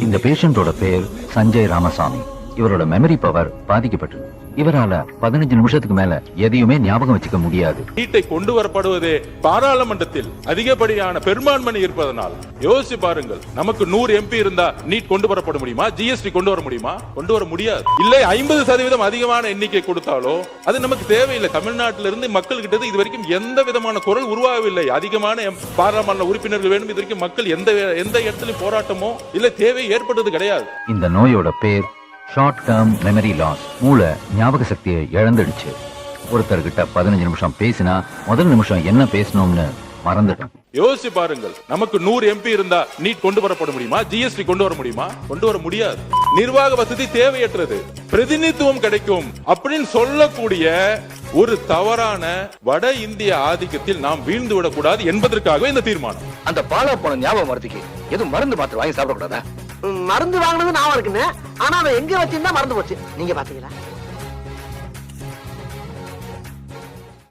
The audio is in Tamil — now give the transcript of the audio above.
இந்த பேஷண்டோட பேர் சஞ்சய் ராமசாமி. இவரோட மெமரி பவர் பாதிக்கப்பட்டது. இவரால 15 நிமிஷத்துக்கு மேல எதையுமே ஞாபகம் வச்சுக்க முடியாது. நீட்டை கொண்டு வரப்படுவதே பாராளுமன்றத்தில் அதிகப்படியான பெரும்பான்மை இருப்பதனால் யோசிச்சு பாருங்கள். நமக்கு 100 MP இருந்தா நீட் கொண்டு வரப்பட முடியுமா? ஜிஎஸ்டி கொண்டு வர முடியுமா? கொண்டு வர முடியாது. இல்லை 50% அதிகமான எண்ணிக்கை கொடுத்தாலோ அது நமக்கு தேவையில்லை. தமிழ்நாட்டிலிருந்து மக்கள் கிட்ட இது வரைக்கும் எந்த விதமான குரல் உருவாகவில்லை. அதிகமான பாராளுமன்ற உறுப்பினர்கள் வேண்டும். இது வரைக்கும் மக்கள் எந்த இடத்திலும் போராட்டமோ இல்ல தேவை ஏற்பட்டது கிடையாது. இந்த நோயோட பேர் ஷார்ட் டேர்ம் மெமரி லாஸ். மூளை ஞாபக சக்தியை இழந்துடுச்சு. ஒருத்தர்கிட்ட 15 நிமிஷம் பேசினா முதல் நிமிஷம் என்ன பேசணும்னு மறந்துட்டோம். யோசிச்சு பாருங்கள். நமக்கு 100 MP இருந்தா நீட் கொண்டு வரப்பட முடியுமா? ஜிஎஸ்டி கொண்டு வர முடியுமா? கொண்டு வர முடியாது. நிர்வாக வசதி தேவையற்றது. பிரதிநிதித்துவம் கிடைக்கும் அப்படின்னு சொல்லக்கூடிய ஒரு தவறான வட இந்திய ஆதிக்கத்தில் நாம் வீழ்ந்து விடக்கூடாது என்பதற்காக இந்த தீர்மானம். அந்த பாலா போன ஞாபகம் மறந்துக்கு எதுவும் மருந்து மாத்திரை வாங்கி சாப்பிடக்கூடாதா? மருந்து வாங்கினது நான் இருக்குன்னு, ஆனா அதை எங்க வச்சிருந்தா மறந்து போச்சு. நீங்க பாத்தீங்களா?